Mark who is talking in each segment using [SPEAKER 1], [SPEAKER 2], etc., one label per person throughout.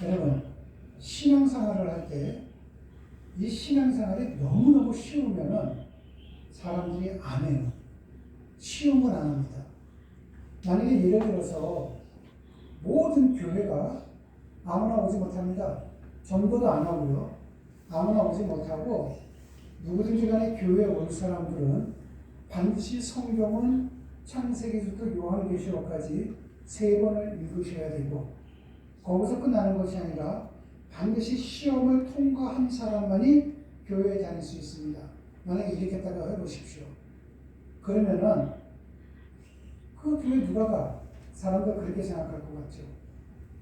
[SPEAKER 1] 여러분, 신앙생활을 할 때 이 신앙생활이 너무너무 쉬우면은 사람들이 안 해요. 쉬운 건 안 합니다. 만약에 예를 들어서 모든 교회가 아무나 오지 못합니다. 전도도 안 하고요. 아무나 오지 못하고 누구든지 간에 교회에 올 사람들은 반드시 성경은 창세기부터 요한계시록까지 3번을 읽으셔야 되고 거기서 끝나는 것이 아니라 반드시 시험을 통과한 사람만이 교회에 다닐 수 있습니다. 만약에 이렇게 했다가 해보십시오. 그러면은 그 교회 누가 가? 사람들 그렇게 생각할 것 같죠?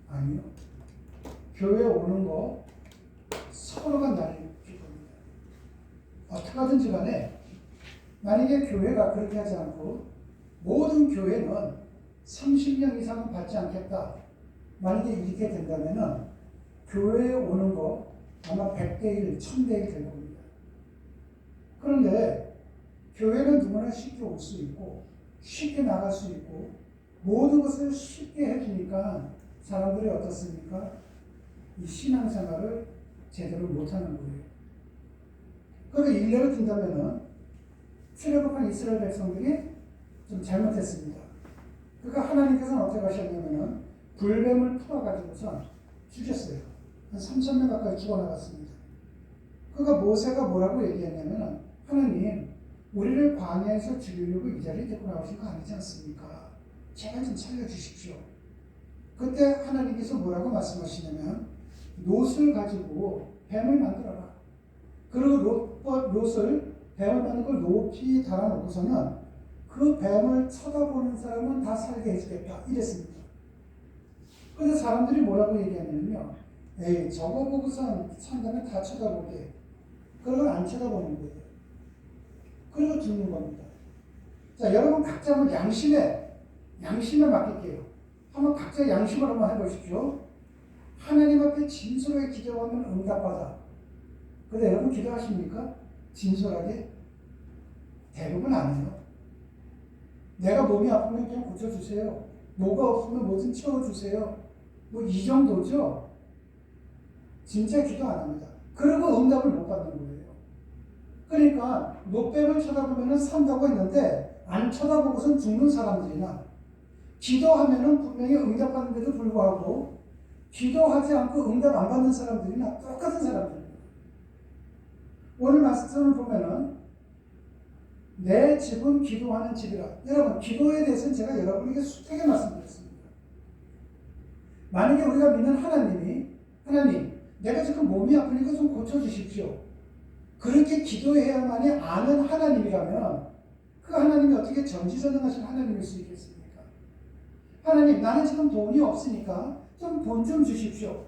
[SPEAKER 1] 아니요. 교회에 오는 거 서로가 날릴 겁니다. 어떻게 하든지 간에 만약에 교회가 그렇게 하지 않고 모든 교회는 30명 이상은 받지 않겠다. 만약에 이렇게 된다면은 교회에 오는 거 아마 100대 1, 1000대 1 될 겁니다. 그런데 교회는 누구나 쉽게 올 수 있고 쉽게 나갈 수 있고 모든 것을 쉽게 해주니까 사람들이 어떻습니까? 이 신앙생활을 제대로 못하는 거예요. 그러니까 일례를 든다면은 출애굽한 이스라엘 백성들이 좀 잘못했습니다. 그러니까 하나님께서는 어떻게 하셨냐면은 불뱀을 풀어가지고서 죽였어요. 한 3,000명 가까이 죽어나갔습니다. 그러니까 모세가 뭐라고 얘기했냐면은 하나님, 우리를 광야에서 죽이려고 이 자리에 데리고 나오신 거 아니지 않습니까? 제발 좀 살려주십시오. 그때 하나님께서 뭐라고 말씀하시냐면 놋을 가지고 뱀을 만들어라. 그리고 놋을 뱀을 만든 걸 높이 달아놓고서는 그 뱀을 쳐다보는 사람은 다 살게 해주겠다. 이랬습니다. 그래서 사람들이 뭐라고 얘기하냐면요. 에이, 저거 보고선 산다면 다 쳐다보게. 그걸 안 쳐다보는 거예요. 그리고 죽는 겁니다. 자, 여러분 각자 한번 양심에 맡길게요. 한번 각자 양심을 한번 해보십시오. 하나님 앞에 진솔하게 기도하면 응답받아. 근데 여러분 기도하십니까? 진솔하게? 대부분 안 해요. 내가 몸이 아프면 그냥 고쳐주세요. 뭐가 없으면 뭐 좀 채워주세요. 뭐 이 정도죠? 진짜 기도 안 합니다. 그리고 응답을 못 받는 거예요. 그러니까 노뱀을 쳐다보면 산다고 했는데 안 쳐다보고선 죽는 사람들이나 기도하면 분명히 응답받는데도 불구하고 기도하지 않고 응답 안 받는 사람들이나 똑같은 사람들입니다. 오늘 말씀을 보면은 내 집은 기도하는 집이라. 여러분, 기도에 대해서는 제가 여러분에게 숱하게 말씀드렸습니다. 만약에 우리가 믿는 하나님, 내가 지금 몸이 아프니까 좀 고쳐주십시오. 그렇게 기도해야만이 아는 하나님이라면 그 하나님이 어떻게 전지전능하신 하나님일 수 있겠습니까? 하나님, 나는 지금 돈이 없으니까 좀 돈 좀 주십시오.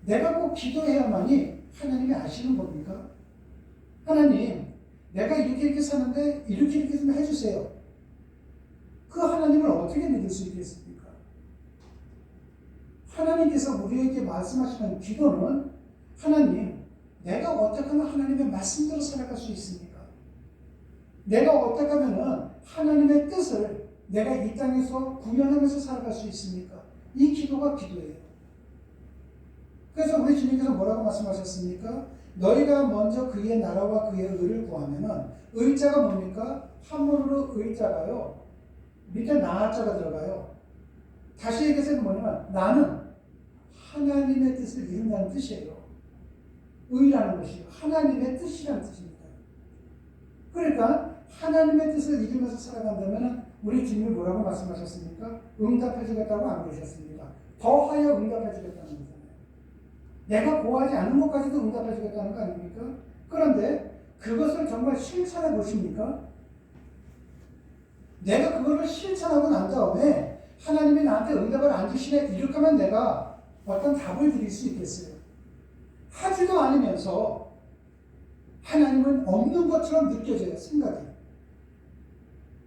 [SPEAKER 1] 내가 꼭 기도해야만이 하나님이 아시는 겁니까? 하나님, 내가 이렇게 사는데 이렇게 좀 해주세요. 그 하나님을 어떻게 믿을 수 있겠습니까? 하나님께서 우리에게 말씀하시는 기도는 하나님, 내가 어떻게 하면 하나님의 말씀대로 살아갈 수 있습니까? 내가 어떻게 하면 하나님의 뜻을 내가 이 땅에서 구현하면서 살아갈 수 있습니까? 이 기도가 기도예요. 그래서 우리 주님께서 뭐라고 말씀하셨습니까? 너희가 먼저 그의 나라와 그의 의를 구하면은 의자가 뭡니까? 한문으로 의자가요. 밑에 나자가 들어가요. 다시 얘기해서 뭐냐면 나는 하나님의 뜻을 이룬다는 뜻이에요. 의라는 것이 하나님의 뜻이라는 뜻입니다. 그러니까 하나님의 뜻을 이루면서 살아간다면 우리 주님이 뭐라고 말씀하셨습니까? 응답해 주겠다고 안 그러셨습니까? 더하여 응답해 주겠다는 거잖아요. 내가 구하지 않는 것까지도 응답해 주겠다는 거 아닙니까? 그런데 그것을 정말 실천해 보십니까? 내가 그거를 실천하고 난 다음에 하나님이 나한테 응답을 안 주시네, 이렇게 하면 내가 어떤 답을 드릴 수 있겠어요? 하지도 않으면서 하나님은 없는 것처럼 느껴져요, 생각이.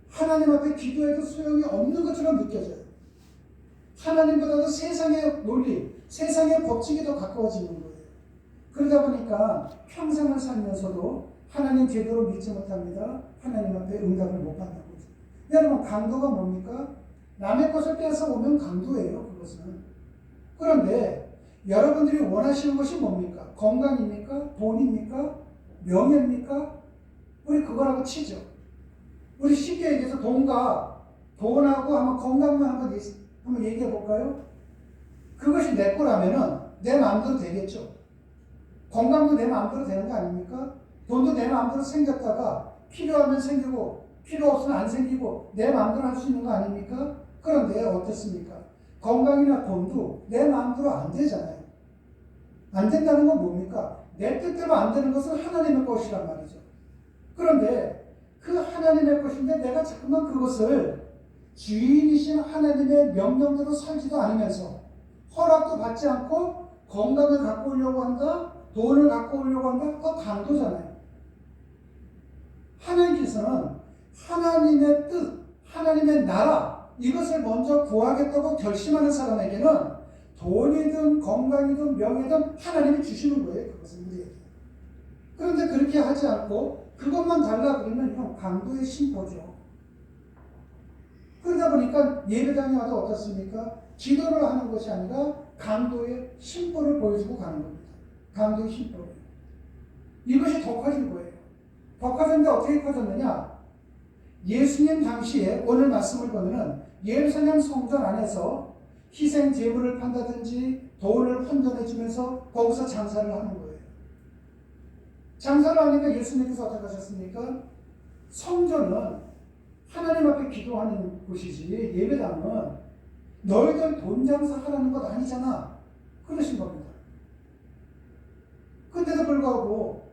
[SPEAKER 1] 하나님 앞에 기도해도 소용이 없는 것처럼 느껴져요. 하나님보다도 세상의 논리, 세상의 법칙이 더 가까워지는 거예요. 그러다 보니까 평생을 살면서도 하나님 제대로 믿지 못합니다. 하나님 앞에 응답을 못 받는 거죠. 여러분, 강도가 뭡니까? 남의 것을 뺏어 오면 강도예요, 그것은. 그런데 여러분들이 원하시는 것이 뭡니까? 건강입니까? 돈입니까? 명예입니까? 우리 그거라고 치죠. 우리 쉽게 얘기해서 돈하고 한번 건강만 한번 얘기해 볼까요? 그것이 내 거라면은 내 마음대로 되겠죠. 건강도 내 마음대로 되는 거 아닙니까? 돈도 내 마음대로 생겼다가 필요하면 생기고 필요 없으면 안 생기고 내 마음대로 할 수 있는 거 아닙니까? 그런데 어떻습니까? 건강이나 돈도 내 마음대로 안 되잖아요. 안 된다는 건 뭡니까? 내 뜻대로 안 되는 것은 하나님의 것이란 말이죠. 그런데 그 하나님의 것인데 내가 자꾸만 그것을 주인이신 하나님의 명령대로 살지도 않으면서 허락도 받지 않고 건강을 갖고 오려고 한다, 돈을 갖고 오려고 한다, 그거 강도잖아요. 하나님께서는 하나님의 뜻, 하나님의 나라, 이것을 먼저 구하겠다고 결심하는 사람에게는 돈이든 건강이든 명예든 하나님이 주시는 거예요. 그것은 우리에게. 그런데 그렇게 하지 않고 그것만 달라 그러면 이건 강도의 심보죠. 그러다 보니까 예배당에 와도 어떻습니까? 기도를 하는 것이 아니라 강도의 심보를 보여주고 가는 겁니다. 강도의 심보를. 이것이 더 커진 거예요. 더 커졌는데 어떻게 커졌느냐? 예수님 당시에 오늘 말씀을 보면은 예루살렘 성전 안에서 희생 제물을 판다든지 돈을 환전해 주면서 거기서 장사를 하는 거예요. 장사를 하니까 예수님께서 어떻게 하셨습니까? 성전은 하나님 앞에 기도하는 곳이지 예배당은 너희들 돈 장사하라는 것 아니잖아. 그러신 겁니다. 근데도 불구하고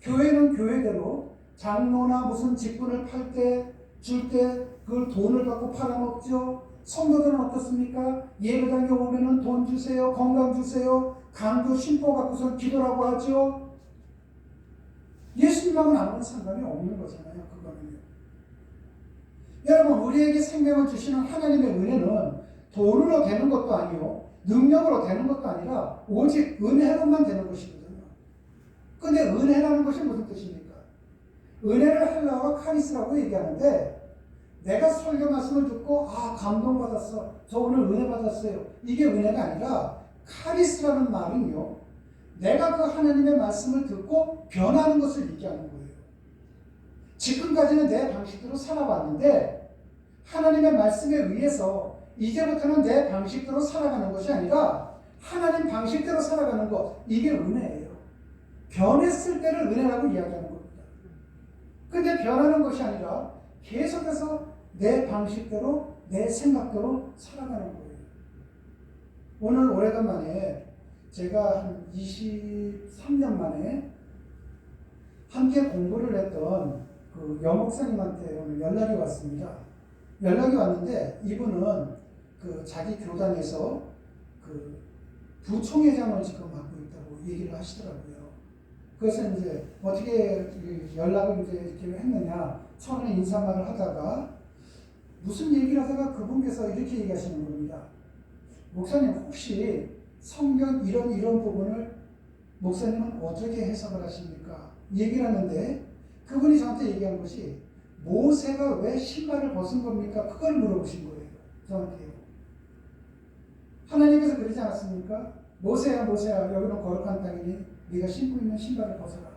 [SPEAKER 1] 교회는 교회대로 장로나 무슨 직분을 팔 때, 줄 때 그걸 돈을 갖고 팔아먹죠. 성도들은 어떻습니까? 예배당에 오면은 돈 주세요, 건강 주세요, 강도 신보 갖고서 기도라고 하죠. 예수님하고는 아무런 상관이 없는 거잖아요. 그거는요. 여러분, 우리에게 생명을 주시는 하나님의 은혜는 돈으로 되는 것도 아니요, 능력으로 되는 것도 아니라 오직 은혜로만 되는 것이거든요. 근데 은혜라는 것이 무슨 뜻입니까? 은혜를 하려고 카리스라고 얘기하는데 내가 설교 말씀을 듣고 감동받았어. 저 오늘 은혜 받았어요. 이게 은혜가 아니라 카리스라는 말은요, 내가 그 하나님의 말씀을 듣고 변하는 것을 얘기하는 거예요. 지금까지는 내 방식대로 살아왔는데 하나님의 말씀에 의해서 이제부터는 내 방식대로 살아가는 것이 아니라 하나님 방식대로 살아가는 것, 이게 은혜예요. 변했을 때를 은혜라고 이야기하는 겁니다. 근데 변하는 것이 아니라 계속해서 내 방식대로 내 생각대로 살아가는 거예요. 오늘 오래간만에 제가 한 23년 만에 함께 공부를 했던 그 여목사님한테 오늘 연락이 왔습니다. 연락이 왔는데 이분은 그 자기 교단에서 그 부총회장을 지금 맡고 있다고 얘기를 하시더라고요. 그래서 이제 어떻게 연락을 이제 이렇게 했느냐, 처음에 인사말을 하다가 무슨 얘기를 하다가 그분께서 이렇게 얘기하시는 겁니다. 목사님, 혹시 성경 이런 부분을 목사님은 어떻게 해석을 하십니까? 얘기를 하는데 그분이 저한테 얘기한 것이 모세가 왜 신발을 벗은 겁니까? 그걸 물어보신 거예요. 저한테요. 하나님께서 그러지 않았습니까? 모세야 여기는 거룩한 땅이니 네가 신고 있는 신발을 벗어라.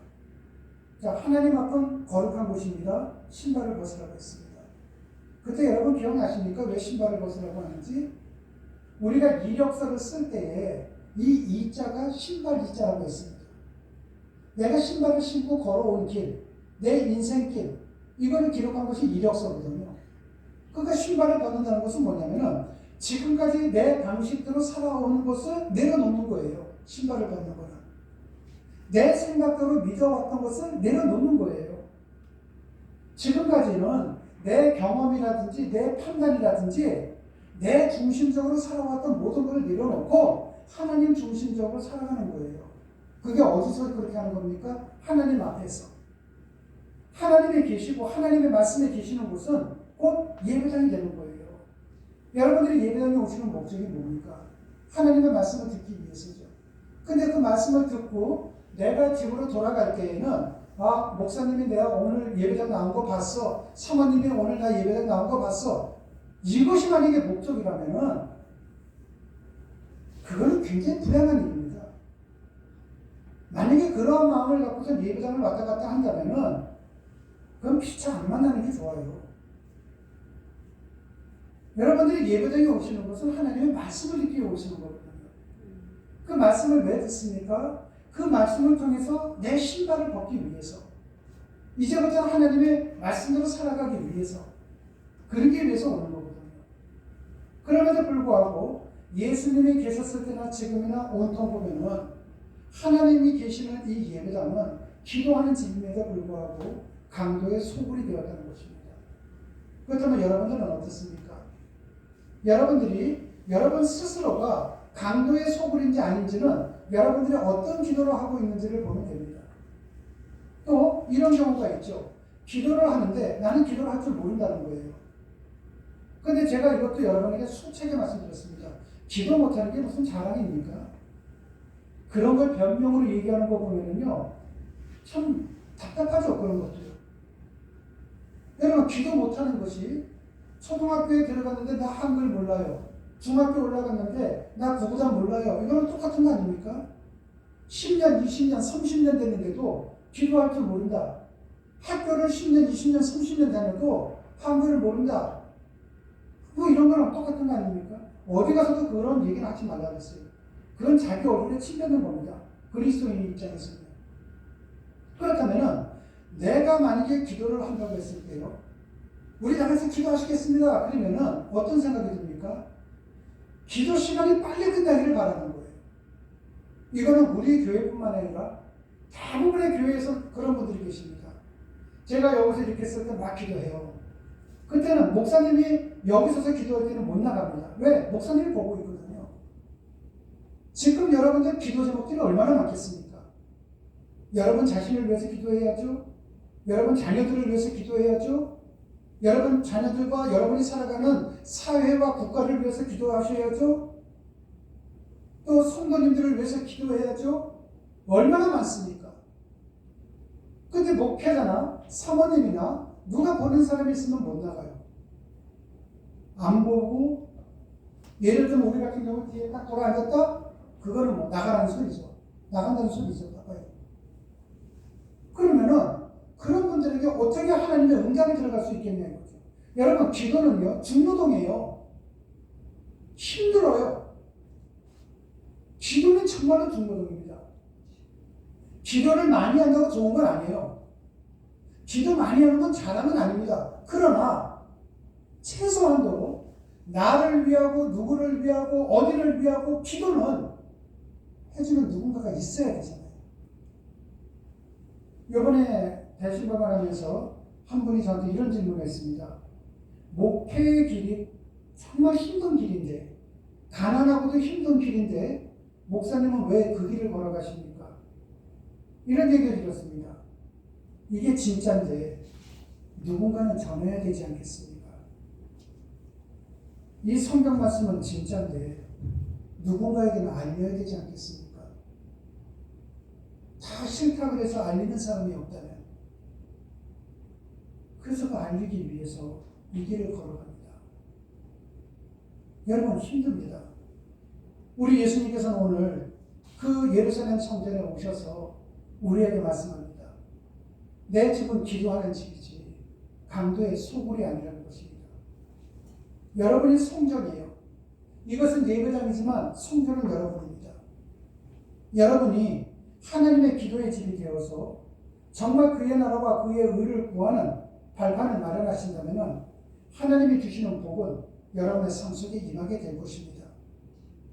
[SPEAKER 1] 자, 하나님 앞은 거룩한 곳입니다. 신발을 벗으라고 했습니다. 그때 여러분 기억나십니까? 왜 신발을 벗으라고 하는지? 우리가 이력서를 쓸 때에 이 이자가 신발 이자라고 했습니다. 내가 신발을 신고 걸어온 길, 내 인생길, 이거를 기록한 것이 이력서거든요. 그러니까 신발을 벗는다는 것은 뭐냐면은 지금까지 내 방식대로 살아오는 것을 내려놓는 거예요. 신발을 벗는 거는. 내 생각대로 믿어왔던 것을 내려놓는 거예요. 지금까지는 내 경험이라든지 내 판단이라든지 내 중심적으로 살아왔던 모든 것을 내려놓고 하나님 중심적으로 살아가는 거예요. 그게 어디서 그렇게 하는 겁니까? 하나님 앞에서. 하나님이 계시고 하나님의 말씀에 계시는 곳은 곧 예배당이 되는 거예요. 여러분들이 예배당에 오시는 목적이 뭡니까? 하나님의 말씀을 듣기 위해서죠. 근데 그 말씀을 듣고 내가 집으로 돌아갈 때에는 목사님이 내가 오늘 예배당 나온 거 봤어. 사모님이 오늘 나 예배당 나온 거 봤어. 이것이 만약에 목적이라면은 그거는 굉장히 불행한 일입니다. 만약에 그런 마음을 갖고서 예배당을 왔다 갔다 한다면은 그건 피차 안 만나는 게 좋아요. 여러분들이 예배당에 오시는 것은 하나님의 말씀을 듣기 위해 오시는 거거든요. 그 말씀을 왜 듣습니까? 그 말씀을 통해서 내 신발을 벗기 위해서, 이제부터 하나님의 말씀대로 살아가기 위해서, 그러기 위해서 오는 거거든요. 그럼에도 불구하고 예수님이 계셨을 때나 지금이나 온통 보면은 하나님이 계시는 이 예배당은 기도하는 집임에도 불구하고 강도의 소굴이 되었다는 것입니다. 그렇다면 여러분들은 어떻습니까? 여러분들이 여러분 스스로가 강도의 소굴인지 아닌지는 여러분들이 어떤 기도를 하고 있는지를 보면 됩니다. 또 이런 경우가 있죠. 기도를 하는데 나는 기도를 할 줄 모른다는 거예요. 근데 제가 이것도 여러분에게 수차게 말씀드렸습니다. 기도 못하는 게 무슨 자랑입니까? 그런 걸 변명으로 얘기하는 거 보면은요, 참 답답하죠, 그런 것도요. 여러분, 기도 못하는 것이 초등학교에 들어갔는데 나 한글 몰라요. 중학교 올라갔는데 나 구구단 몰라요. 이거는 똑같은 거 아닙니까? 10년, 20년, 30년 됐는데도 기도할 줄 모른다. 학교를 10년, 20년, 30년 다녀도 한글을 모른다. 뭐 이런 거랑 똑같은 거 아닙니까? 어디 가서도 그런 얘기를 하지 말라 그랬어요. 그건 자기 얼굴에 침 뱉는 겁니다. 그리스도인 입장에서는. 그렇다면은 내가 만약에 기도를 한다고 했을 때요, 우리 다 같이 기도하시겠습니다. 그러면은 어떤 생각이 듭니까? 기도 시간이 빨리 끝나기를 바라는 거예요. 이거는 우리 교회뿐만 아니라 대부분의 교회에서 그런 분들이 계십니다. 제가 여기서 이렇게 했을 때 막 기도해요. 그때는 목사님이 여기 서서 기도할 때는 못 나갑니다. 왜? 목사님이 보고 있거든요. 지금 여러분들 기도 제목들이 얼마나 많겠습니까? 여러분 자신을 위해서 기도해야죠. 여러분 자녀들을 위해서 기도해야죠. 여러분 자녀들과 여러분이 살아가는 사회와 국가를 위해서 기도하셔야죠. 또 성도님들을 위해서 기도해야죠. 얼마나 많습니까? 근데 목회자나 사모님이나 누가 보는 사람이 있으면 못 나가요. 안 보고, 예를 들면 우리 같은 경우 뒤에 딱 돌아 앉았다? 그거는 뭐 나가라는 소리죠. 나간다는 소리죠. 봐봐요. 그러면은 그런 분들에게 어떻게 하나님의 응답이 들어갈 수 있겠냐는 거죠. 여러분, 기도는요, 중노동이에요. 힘들어요. 기도는 정말로 중노동입니다. 기도를 많이 한다고 좋은 건 아니에요. 기도 많이 하는 건 잘하는 아닙니다. 그러나 최소한도 나를 위하고 누구를 위하고 어디를 위하고 기도는 해주는 누군가가 있어야 되잖아요. 이번에 대신방을 하면서 한 분이 저한테 이런 질문을 했습니다. 목회의 길이 정말 힘든 길인데, 가난하고도 힘든 길인데 목사님은 왜 그 길을 걸어가십니까? 이런 얘기를 드렸습니다. 이게 진짜인데 누군가는 전해야 되지 않겠습니까? 이 성경 말씀은 진짜인데 누군가에게는 알려야 되지 않겠습니까? 다 싫다 그래서 알리는 사람이 없다면, 그래서 그 알리기 위해서 이 길을 걸어갑니다. 여러분, 힘듭니다. 우리 예수님께서는 오늘 그 예루살렘 성전에 오셔서 우리에게 말씀합니다. 내 집은 기도하는 집이지 강도의 소굴이 아니라는 것입니다. 여러분이 성전이에요. 이것은 예배당이지만 성전은 여러분입니다. 여러분이 하나님의 기도의 집이 되어서 정말 그의 나라와 그의 의를 구하는 발판을 마련하신다면 하나님이 주시는 복은 여러분의 삶 속에 임하게 될 것입니다.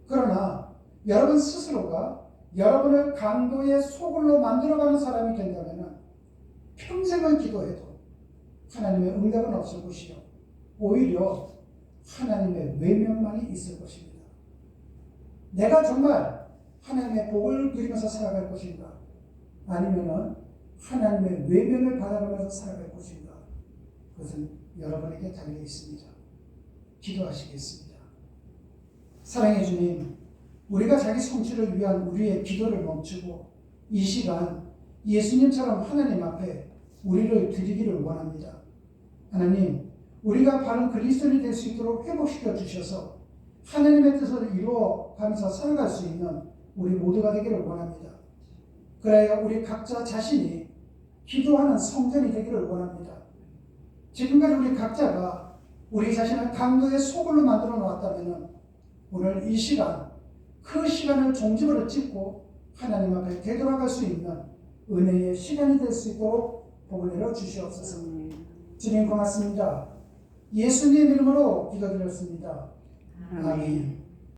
[SPEAKER 1] 그러나 여러분 스스로가 여러분을 강도의 소굴로 만들어가는 사람이 된다면 평생을 기도해도 하나님의 응답은 없을 것이요, 오히려 하나님의 외면만이 있을 것입니다. 내가 정말 하나님의 복을 누리면서 살아갈 것인가, 아니면은 하나님의 외면을 받아가면서 살아갈 것인가, 그것은 여러분에게 달려 있습니다. 기도하시겠습니다. 사랑해 주님, 우리가 자기 성취를 위한 우리의 기도를 멈추고 이 시간 예수님처럼 하나님 앞에 우리를 드리기를 원합니다. 하나님, 우리가 바른 그리스도인이 될 수 있도록 회복시켜 주셔서 하나님의 뜻을 이루어가면서 살아갈 수 있는 우리 모두가 되기를 원합니다. 그래야 우리 각자 자신이 기도하는 성전이 되기를 원합니다. 지금까지 우리 각자가 우리 자신을 강도의 소굴로 만들어 놓았다면 오늘 이 시간, 그 시간을 종지부를 찍고 하나님 앞에 되돌아갈 수 있는 은혜의 시간이 될 수 있도록 복을 내려 주시옵소서. 주님 고맙습니다. 예수님 이름으로 기도드렸습니다. 아멘.